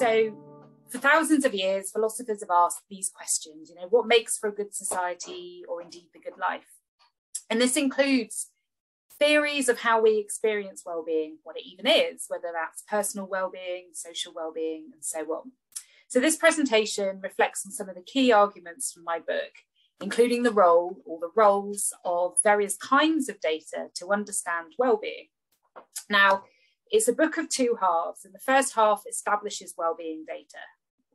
So for thousands of years, philosophers have asked these questions, what makes for a good society or indeed the good life? And this includes theories of how we experience well-being, what it even is, whether that's personal well-being, social well-being, and so on. So this presentation reflects on some of the key arguments from my book, including the role or the roles of various kinds of data to understand well-being. Now, it's a book of two halves, and the first half establishes well-being data,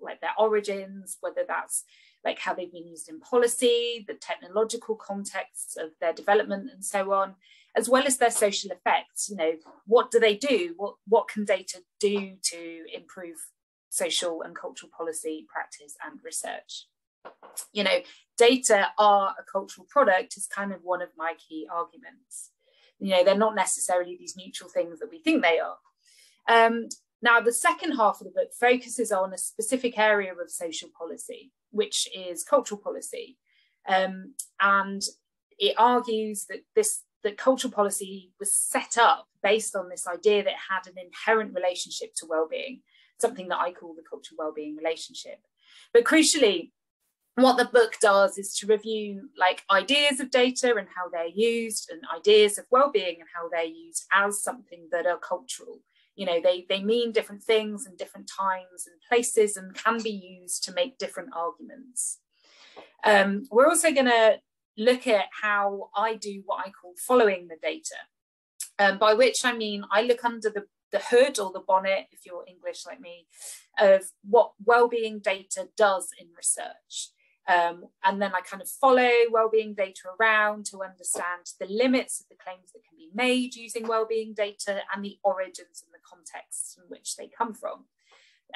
like their origins, whether that's like how they've been used in policy, the technological contexts of their development and so on, as well as their social effects. What do they do? What can data do to improve social and cultural policy, practice and research? Data are a cultural product is kind of one of my key arguments. They're not necessarily these neutral things that we think they are. Now, the second half of the book focuses on a specific area of social policy, which is cultural policy. And it argues that cultural policy was set up based on this idea that it had an inherent relationship to well-being, something that I call the cultural well-being relationship. But crucially, what the book does is to review ideas of data and how they're used, and ideas of well-being and how they're used as something that are cultural. They mean different things in different times and places and can be used to make different arguments. We're also going to look at how I do what I call following the data, by which I mean I look under the hood or the bonnet, if you're English like me, of what well-being data does in research. And then I kind of follow well-being data around to understand the limits of the claims that can be made using well-being data and the origins and the contexts in which they come from.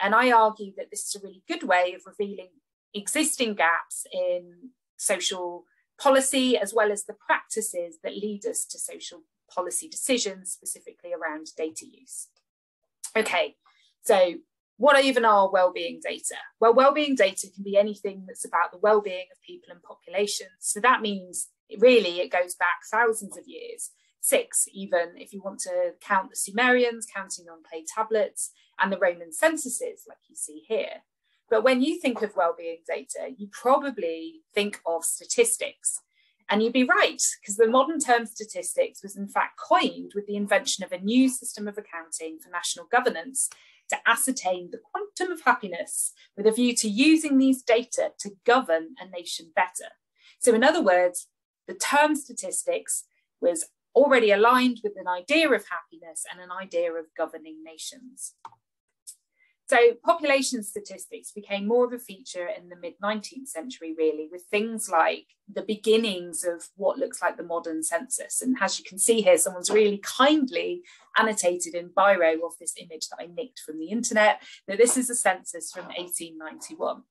And I argue that this is a really good way of revealing existing gaps in social policy, as well as the practices that lead us to social policy decisions, specifically around data use. Okay, so what even are well-being data? Well, well-being data can be anything that's about the well-being of people and populations. So that means it goes back thousands of years, 6 even, if you want to count the Sumerians counting on clay tablets, and the Roman censuses like you see here. But when you think of well-being data, you probably think of statistics. And you'd be right, because the modern term statistics was in fact coined with the invention of a new system of accounting for national governance to ascertain the quantum of happiness with a view to using these data to govern a nation better. So in other words, the term statistics was already aligned with an idea of happiness and an idea of governing nations. So population statistics became more of a feature in the mid-19th century, really, with things like the beginnings of what looks like the modern census. And as you can see here, someone's really kindly annotated in biro of this image that I nicked from the internet, that this is a census from 1891.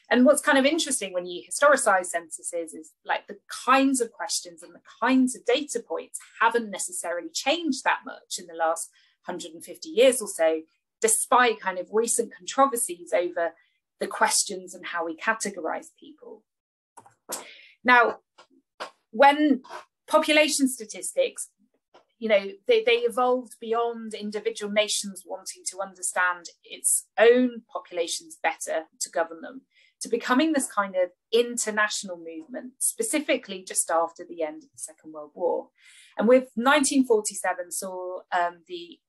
And what's kind of interesting when you historicize censuses is the kinds of questions and the kinds of data points haven't necessarily changed that much in the last 150 years or so, despite kind of recent controversies over the questions and how we categorize people. Now, when population statistics, they evolved beyond individual nations wanting to understand its own populations better to govern them, to becoming this kind of international movement, specifically just after the end of the Second World War. And with 1947 saw the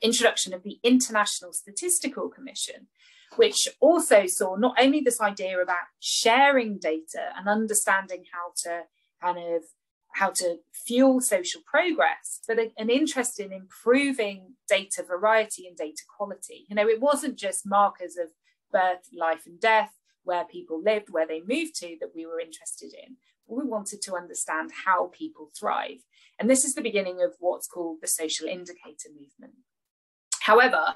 introduction of the International Statistical Commission, which also saw not only this idea about sharing data and understanding how to fuel social progress, but an interest in improving data variety and data quality. It wasn't just markers of birth, life and death, where people lived, where they moved to, that we were interested in. We wanted to understand how people thrive. And this is the beginning of what's called the social indicator movement. However,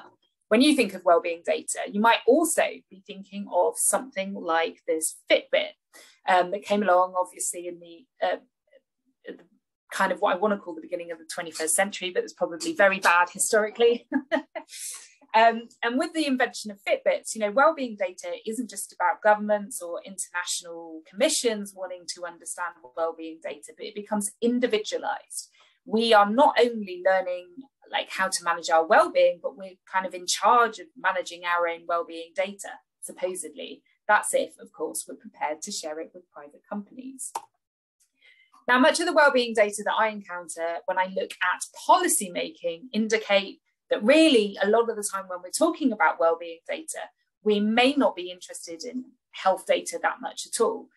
when you think of wellbeing data, you might also be thinking of something like this Fitbit that came along, obviously, in the kind of what I want to call the beginning of the 21st century, but it's probably very bad historically. And with the invention of Fitbits, wellbeing data isn't just about governments or international commissions wanting to understand wellbeing data, but it becomes individualized. We are not only learning like how to manage our well-being, but we're kind of in charge of managing our own well-being data, supposedly. That's if, of course, we're prepared to share it with private companies. Now, much of the well-being data that I encounter when I look at policy making indicate that really a lot of the time when we're talking about well-being data, we may not be interested in health data that much at all.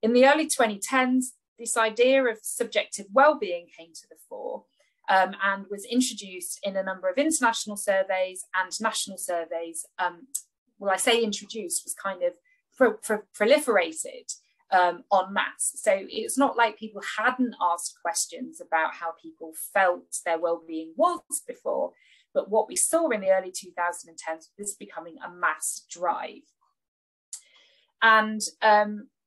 In the early 2010s, this idea of subjective well-being came to the fore and was introduced in a number of international surveys and national surveys. Well, I say introduced, was kind of proliferated en masse. So it's not like people hadn't asked questions about how people felt their well-being was before, but what we saw in the early 2010s was becoming a mass drive. And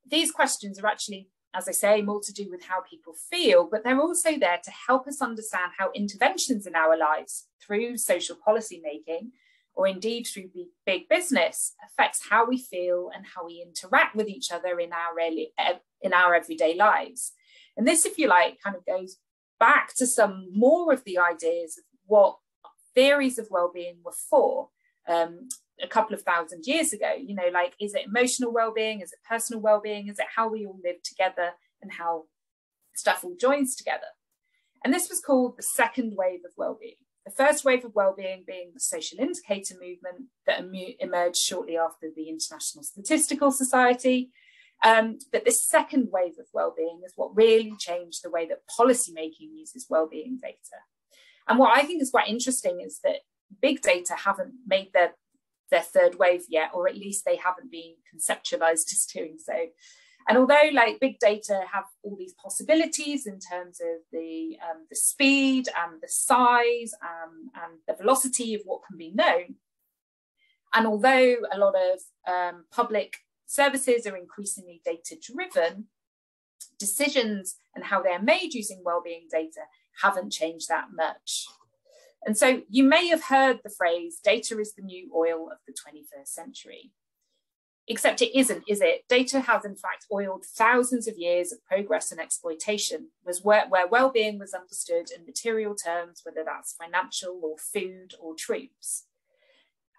these questions are actually, as I say, more to do with how people feel, but they're also there to help us understand how interventions in our lives through social policy making, or indeed through big business, affects how we feel and how we interact with each other in our everyday lives. And this, if you like, kind of goes back to some more of the ideas of what theories of well-being were for a couple of thousand years ago. You know, like, is it emotional well-being? Is it personal well-being? Is it how we all live together and how stuff all joins together? And this was called the second wave of well-being. The first wave of well-being being the social indicator movement that emerged shortly after the International Statistical Society. But this second wave of well-being is what really changed the way that policymaking uses well-being data. And what I think is quite interesting is that big data haven't made their third wave yet, or at least they haven't been conceptualized as doing so. And although like big data have all these possibilities in terms of the speed and the size and the velocity of what can be known, and although a lot of public services are increasingly data driven, decisions and how they're made using wellbeing data haven't changed that much. And so you may have heard the phrase, data is the new oil of the 21st century. Except it isn't, is it? Data has in fact oiled thousands of years of progress and exploitation, where well-being was understood in material terms, whether that's financial or food or troops.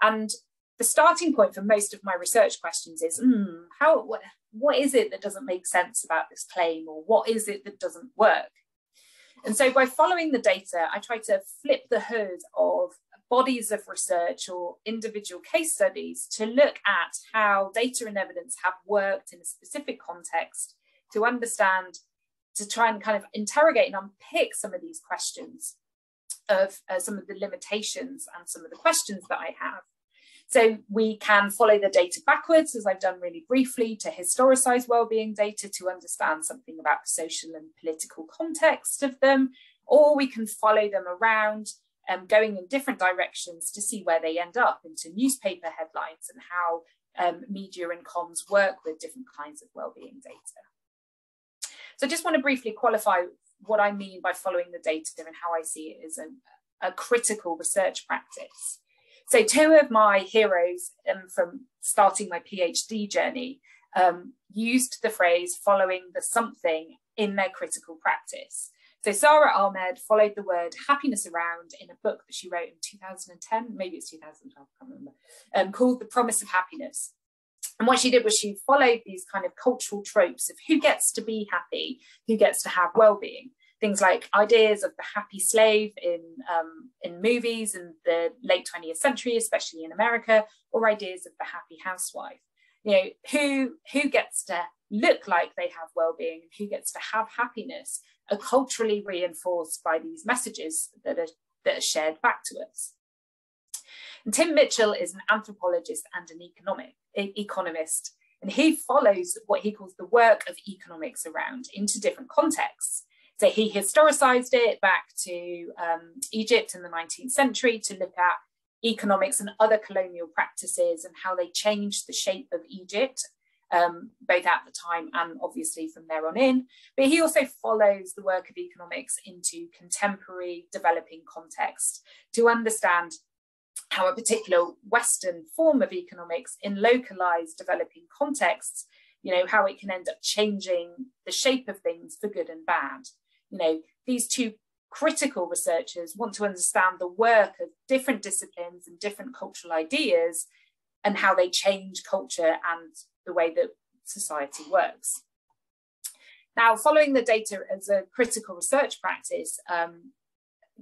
And the starting point for most of my research questions is, what is it that doesn't make sense about this claim, or what is it that doesn't work? And so by following the data, I try to flip the hood of bodies of research or individual case studies to look at how data and evidence have worked in a specific context, to understand, to try and kind of interrogate and unpick some of these questions of some of the limitations and some of the questions that I have. So we can follow the data backwards, as I've done really briefly, to historicize wellbeing data to understand something about the social and political context of them, or we can follow them around, going in different directions to see where they end up, into newspaper headlines and how media and comms work with different kinds of wellbeing data. So I just want to briefly qualify what I mean by following the data and how I see it as a critical research practice. So two of my heroes from starting my PhD journey used the phrase following the something in their critical practice. So Sarah Ahmed followed the word happiness around in a book that she wrote in 2010, maybe it's 2012, I can't remember, called The Promise of Happiness. And what she did was she followed these kind of cultural tropes of who gets to be happy, who gets to have well-being. Things like ideas of the happy slave in movies in the late 20th century, especially in America, or ideas of the happy housewife. You know, who gets to look like they have well-being and who gets to have happiness are culturally reinforced by these messages that are shared back to us. And Tim Mitchell is an anthropologist and an economist, and he follows what he calls the work of economics around into different contexts. So he historicized it back to Egypt in the 19th century to look at economics and other colonial practices and how they changed the shape of Egypt, both at the time and obviously from there on in. But he also follows the work of economics into contemporary developing context to understand how a particular Western form of economics in localized developing contexts, you know, how it can end up changing the shape of things for good and bad. You know, these two critical researchers want to understand the work of different disciplines and different cultural ideas and how they change culture and the way that society works. Now, following the data as a critical research practice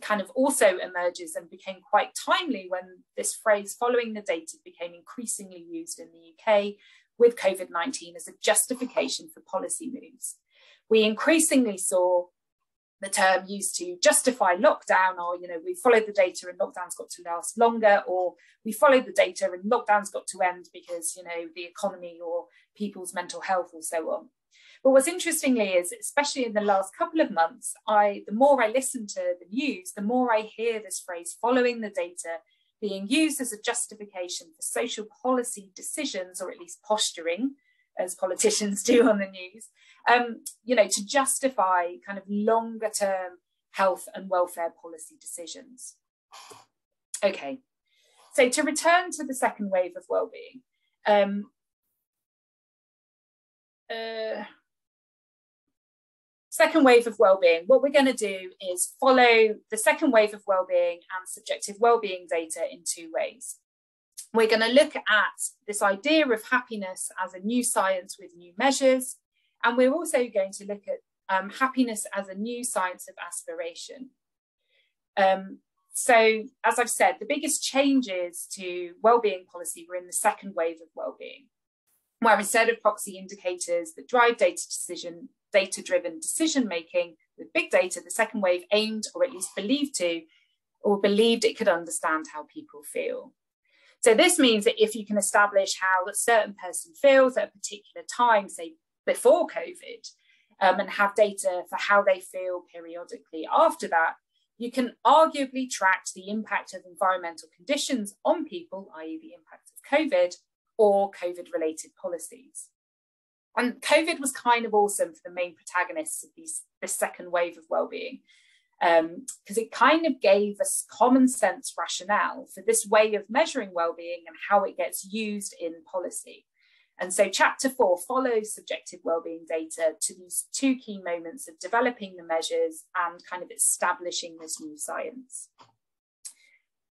kind of also emerges and became quite timely when this phrase following the data became increasingly used in the UK with COVID-19 as a justification for policy moves. We increasingly saw the term used to justify lockdown, or, you know, we followed the data and lockdowns got to last longer, or we followed the data and lockdowns got to end because, you know, the economy or people's mental health or so on. But what's interestingly is, especially in the last couple of months, the more I listen to the news, the more I hear this phrase following the data being used as a justification for social policy decisions, or at least posturing, as politicians do on the news, you know, to justify kind of longer term health and welfare policy decisions. Okay, so to return to the second wave of wellbeing, second wave of wellbeing, what we're going to do is follow the second wave of wellbeing and subjective wellbeing data in two ways. We're going to look at this idea of happiness as a new science with new measures, and we're also going to look at happiness as a new science of aspiration. So, as I've said, the biggest changes to wellbeing policy were in the second wave of wellbeing, where instead of proxy indicators that drive data-driven decision-making with big data, the second wave aimed, or at least believed it could understand how people feel. So this means that if you can establish how a certain person feels at a particular time, say before COVID, and have data for how they feel periodically after that, you can arguably track the impact of environmental conditions on people, i.e. the impact of COVID or COVID-related policies. And COVID was kind of awesome for the main protagonists of this second wave of wellbeing, because it kind of gave us common sense rationale for this way of measuring wellbeing and how it gets used in policy. And so chapter 4 follows subjective wellbeing data to these two key moments of developing the measures and kind of establishing this new science.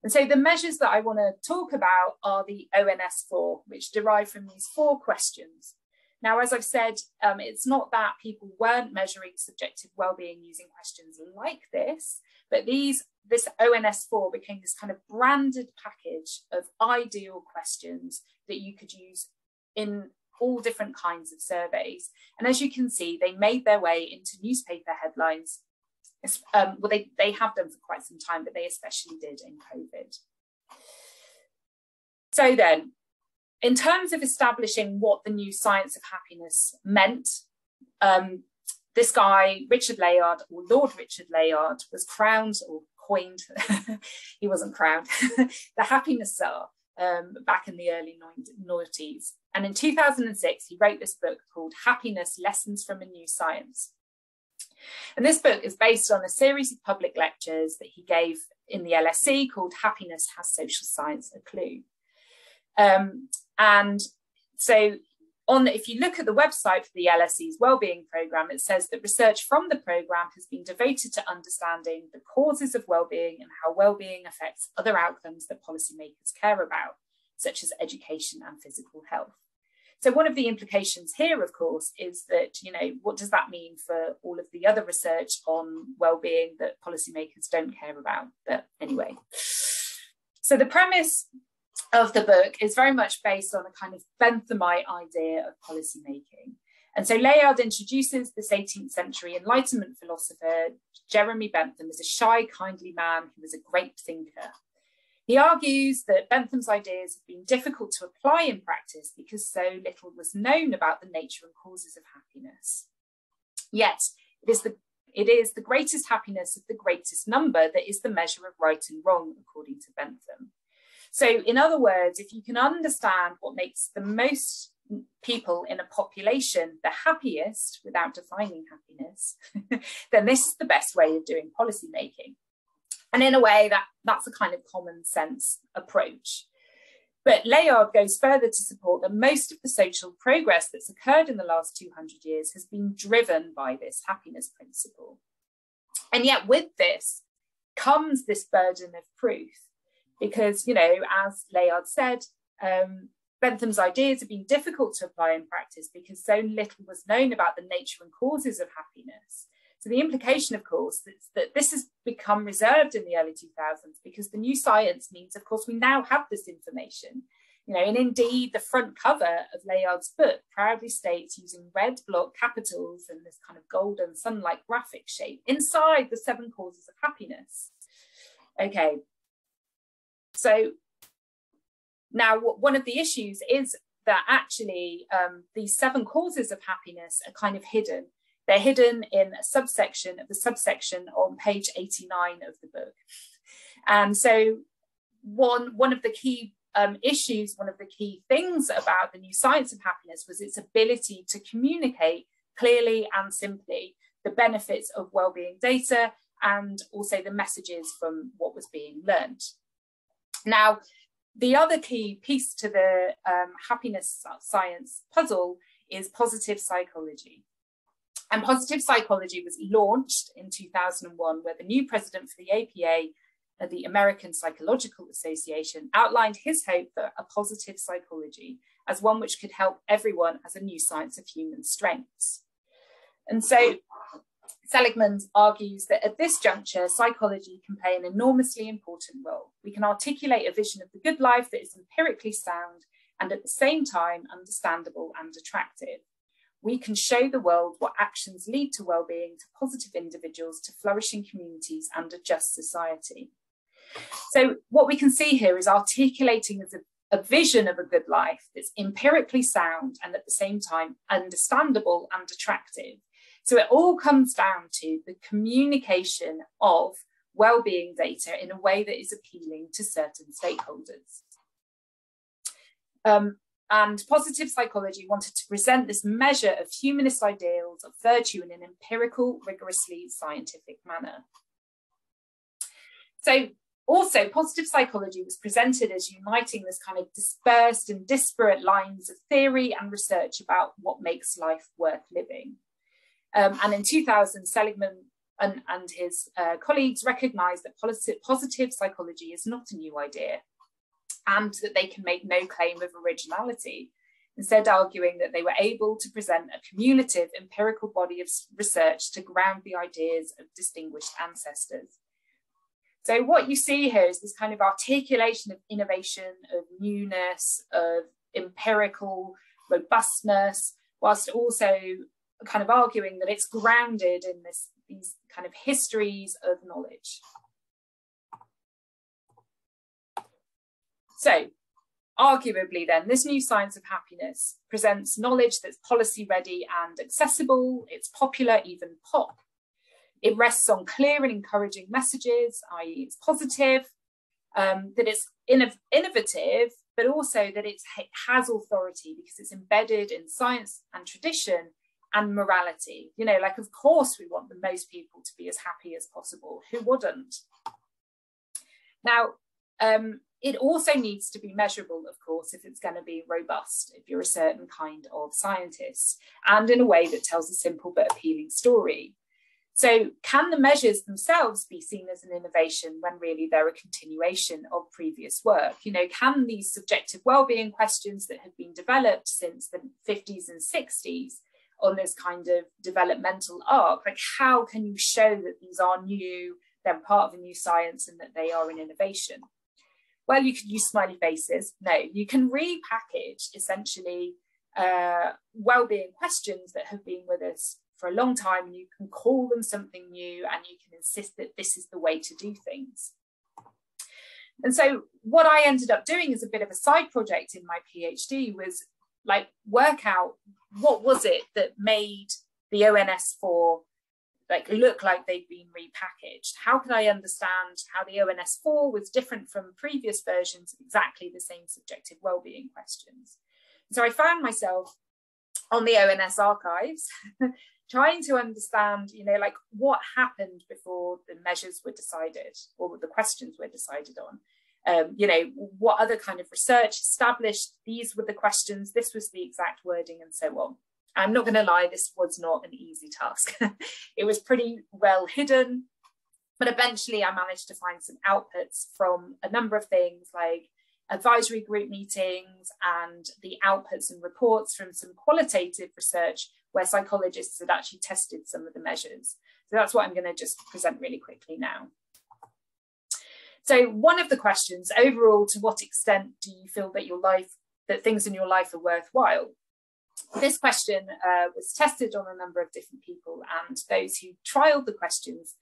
And so the measures that I want to talk about are the ONS4, which derive from these 4 questions. Now, as I've said, it's not that people weren't measuring subjective wellbeing using questions like this, but this ONS4 became this kind of branded package of ideal questions that you could use in all different kinds of surveys. And as you can see, they made their way into newspaper headlines. Well, they have done for quite some time, but they especially did in COVID. So then, in terms of establishing what the new science of happiness meant, this guy, Richard Layard, or Lord Richard Layard, was crowned or coined, he wasn't crowned, the happiness czar back in the early 90s. And in 2006, he wrote this book called Happiness: Lessons from a New Science. And this book is based on a series of public lectures that he gave in the LSE called Happiness: Has Social Science a Clue? And so if you look at the website for the LSE's wellbeing programme, it says that research from the programme has been devoted to understanding the causes of wellbeing and how wellbeing affects other outcomes that policymakers care about, such as education and physical health. So one of the implications here, of course, is that, you know, what does that mean for all of the other research on wellbeing that policymakers don't care about? But anyway, so the premise of the book is very much based on a kind of Benthamite idea of policymaking. And so Layard introduces this 18th century Enlightenment philosopher, Jeremy Bentham, as a shy, kindly man who was a great thinker. He argues that Bentham's ideas have been difficult to apply in practice because so little was known about the nature and causes of happiness. Yet, it is the greatest happiness of the greatest number that is the measure of right and wrong, according to Bentham. So, in other words, if you can understand what makes the most people in a population the happiest without defining happiness, then this is the best way of doing policy making. And in a way, that's a kind of common sense approach. But Layard goes further to support that most of the social progress that's occurred in the last 200 years has been driven by this happiness principle. And yet with this comes this burden of proof, because, you know, as Layard said, Bentham's ideas have been difficult to apply in practice because so little was known about the nature and causes of happiness. So the implication, of course, is that this has become reserved in the early 2000s because the new science means, of course, we now have this information. You know, and indeed, the front cover of Layard's book proudly states, using red block capitals and this kind of golden sun-like graphic shape, inside the 7 causes of happiness. Okay, so now one of the issues is that actually these 7 causes of happiness are kind of hidden. They're hidden in a subsection of the subsection on page 89 of the book. And so one of the key issues, one of the key things about the new science of happiness was its ability to communicate clearly and simply the benefits of well-being data and also the messages from what was being learned. Now, the other key piece to the happiness science puzzle is positive psychology. And positive psychology was launched in 2001, where the new president for the APA, the American Psychological Association, outlined his hope for a positive psychology as one which could help everyone as a new science of human strengths. And so Seligman argues that at this juncture, psychology can play an enormously important role. We can articulate a vision of the good life that is empirically sound and at the same time understandable and attractive. We can show the world what actions lead to well-being, to positive individuals, to flourishing communities and a just society. So what we can see here is articulating as a vision of a good life that's empirically sound and at the same time understandable and attractive. So it all comes down to the communication of well-being data in a way that is appealing to certain stakeholders. And positive psychology wanted to present this measure of humanist ideals of virtue in an empirical, rigorously scientific manner. So also, positive psychology was presented as uniting this kind of dispersed and disparate lines of theory and research about what makes life worth living. And in 2000, Seligman and his colleagues recognized that positive psychology is not a new idea and that they can make no claim of originality, instead arguing that they were able to present a cumulative empirical body of research to ground the ideas of distinguished ancestors. So what you see here is this kind of articulation of innovation, of newness, of empirical robustness, whilst also kind of arguing that it's grounded in these kind of histories of knowledge. So arguably then, this new science of happiness presents knowledge that's policy ready and accessible, it's popular, even pop. It rests on clear and encouraging messages, i.e. it's positive, that it's innovative, but also that it has authority because it's embedded in science and tradition and morality. You know, like, of course we want the most people to be as happy as possible. Who wouldn't? Now, it also needs to be measurable, of course, if it's going to be robust, if you're a certain kind of scientist, and in a way that tells a simple but appealing story. So can the measures themselves be seen as an innovation when really they're a continuation of previous work? You know, can these subjective well-being questions that have been developed since the 50s and 60s on this kind of developmental arc, like how can you show that these are new, they're part of a new science and that they are an innovation? Well, you could use smiley faces. No, you can repackage essentially well-being questions that have been with us for a long time, and you can call them something new and you can insist that this is the way to do things. And so what I ended up doing as a bit of a side project in my PhD was like work out what was it that made the ONS4 like look like they'd been repackaged. How could I understand how the ONS4 was different from previous versions of exactly the same subjective well-being questions? And so I found myself on the ONS archives trying to understand, you know, like what happened before the measures were decided or the questions were decided on. You know, what other kind of research established these were the questions, this was the exact wording, and so on. I'm not going to lie, this was not an easy task. It was pretty well hidden. But eventually I managed to find some outputs from a number of things like advisory group meetings and the outputs and reports from some qualitative research where psychologists had actually tested some of the measures. So that's what I'm going to just present really quickly now. So one of the questions overall, to what extent do you feel that things in your life are worthwhile? This question was tested on a number of different people, and those who trialed the questions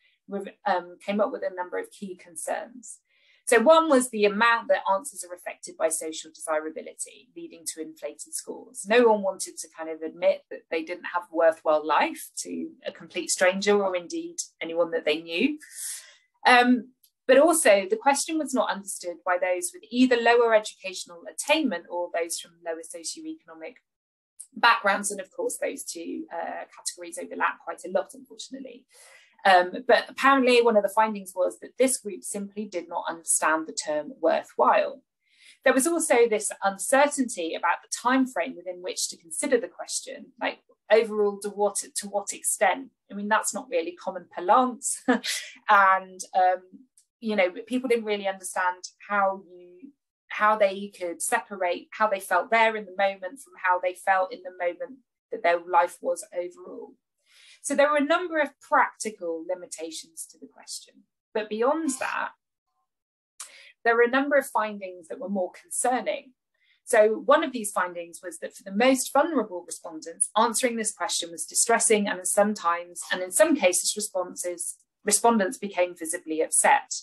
came up with a number of key concerns. So one was the amount that answers are affected by social desirability, leading to inflated scores. No one wanted to kind of admit that they didn't have a worthwhile life to a complete stranger or indeed anyone that they knew. But also the question was not understood by those with either lower educational attainment or those from lower socioeconomic backgrounds. And of course, those two categories overlap quite a lot, unfortunately. But apparently one of the findings was that this group simply did not understand the term worthwhile. There was also this uncertainty about the time frame within which to consider the question, like overall to what extent. I mean, that's not really common parlance. And you know, but people didn't really understand how they could separate how they felt there in the moment from how they felt in the moment that their life was overall. So there were a number of practical limitations to the question. But beyond that, there were a number of findings that were more concerning. So one of these findings was that for the most vulnerable respondents, answering this question was distressing, and in some cases, respondents became visibly upset.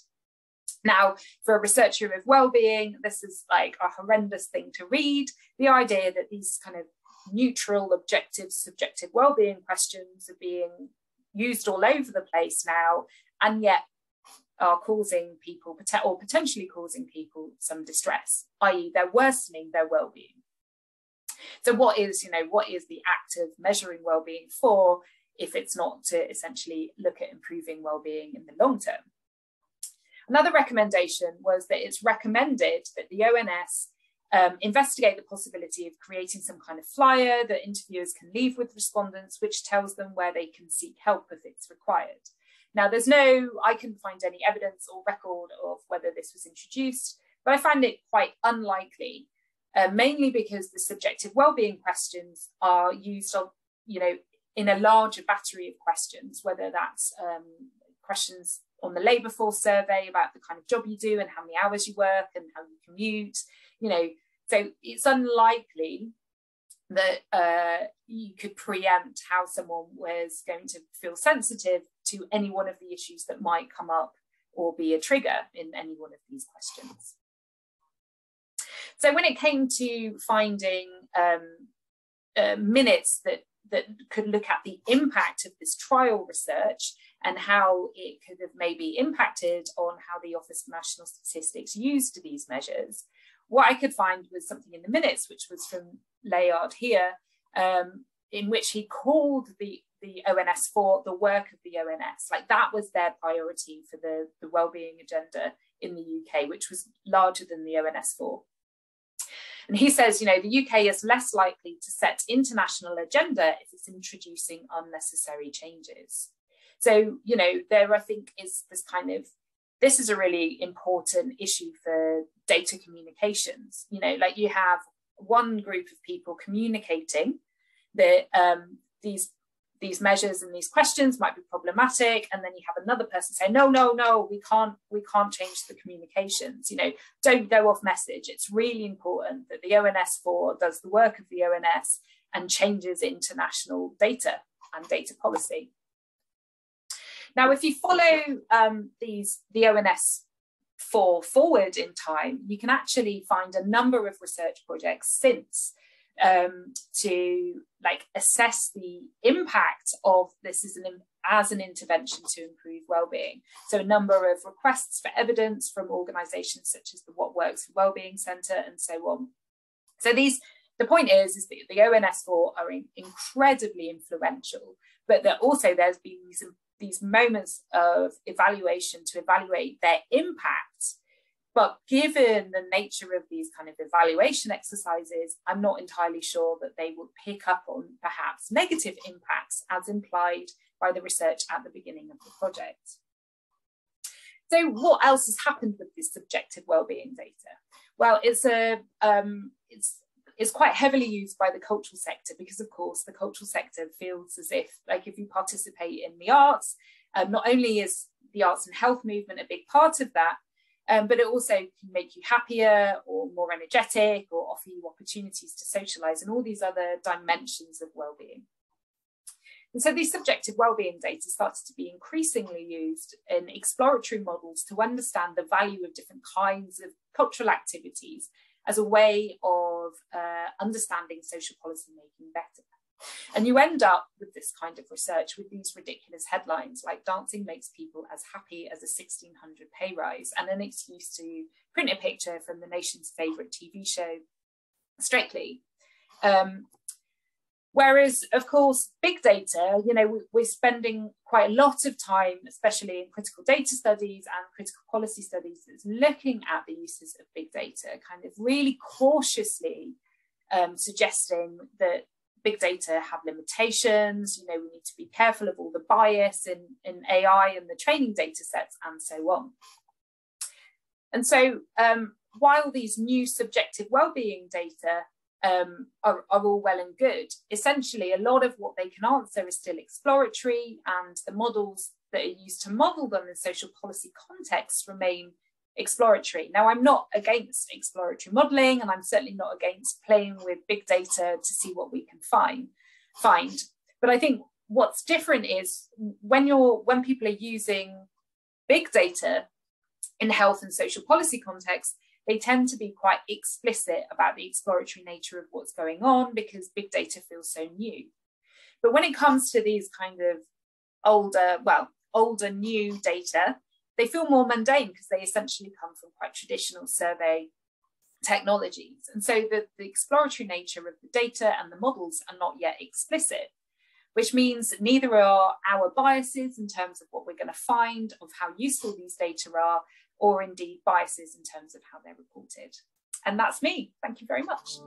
Now, for a researcher of well-being, this is like a horrendous thing to read. The idea that these kind of neutral, objective, subjective well-being questions are being used all over the place now, and yet are causing people, or potentially causing people, some distress, i.e. they're worsening their well-being. So what is the act of measuring well-being for, if it's not to essentially look at improving well-being in the long term? Another recommendation was that it's recommended that the ONS investigate the possibility of creating some kind of flyer that interviewers can leave with respondents, which tells them where they can seek help if it's required. Now, I couldn't find any evidence or record of whether this was introduced, but I find it quite unlikely, mainly because the subjective wellbeing questions are used on, in a larger battery of questions, whether that's questions on the labour force survey about the kind of job you do and how many hours you work and how you commute, so it's unlikely that you could preempt how someone was going to feel sensitive to any one of the issues that might come up or be a trigger in any one of these questions. So when it came to finding minutes that could look at the impact of this trial research and how it could have maybe impacted on how the Office for National Statistics used these measures, what I could find was something in the minutes, which was from Layard here, in which he called the ONS for the work of the ONS. Like that was their priority for the wellbeing agenda in the UK, which was larger than the ONS 4. And he says, the UK is less likely to set international agenda if it's introducing unnecessary changes. So, there I think is this is a really important issue for data communications. Like you have one group of people communicating that these measures and these questions might be problematic, and then you have another person saying, no, we can't change the communications. Don't go off message. It's really important that the ONS 4 does the work of the ONS and changes international data and data policy. Now, if you follow the ONS 4 forward in time, you can actually find a number of research projects since to assess the impact of this as an intervention to improve wellbeing. So a number of requests for evidence from organisations such as the What Works for Wellbeing Centre and so on. So the point is that the ONS 4 are incredibly influential, but that also there's been these moments of evaluation to evaluate their impact. But given the nature of these kind of evaluation exercises, I'm not entirely sure that they would pick up on perhaps negative impacts as implied by the research at the beginning of the project. So what else has happened with this subjective wellbeing data? Well, it's quite heavily used by the cultural sector, because of course the cultural sector feels as if, like, if you participate in the arts, not only is the arts and health movement a big part of that, but it also can make you happier or more energetic or offer you opportunities to socialize and all these other dimensions of well-being. And so these subjective wellbeing data started to be increasingly used in exploratory models to understand the value of different kinds of cultural activities as a way of understanding social policy making better. And you end up with this kind of research with these ridiculous headlines like "Dancing makes people as happy as a 1600 pay rise," and an excuse to print a picture from the nation's favourite TV show, Strictly. Whereas, of course, big data, you know, we're spending quite a lot of time, especially in critical data studies and critical policy studies, that's looking at the uses of big data, kind of really cautiously suggesting that big data have limitations. You know, we need to be careful of all the bias in AI and the training data sets and so on. And so while these new subjective wellbeing data are all well and good, essentially a lot of what they can answer is still exploratory, and the models that are used to model them in social policy contexts remain exploratory. Now, I'm not against exploratory modeling, and I'm certainly not against playing with big data to see what we can find. But I think what's different is when people are using big data in health and social policy contexts, they tend to be quite explicit about the exploratory nature of what's going on because big data feels so new. But when it comes to these kind of older new data, they feel more mundane because they essentially come from quite traditional survey technologies. And so the exploratory nature of the data and the models are not yet explicit, which means neither are our biases in terms of what we're going to find, of how useful these data are, or indeed biases in terms of how they're reported. And that's me. Thank you very much.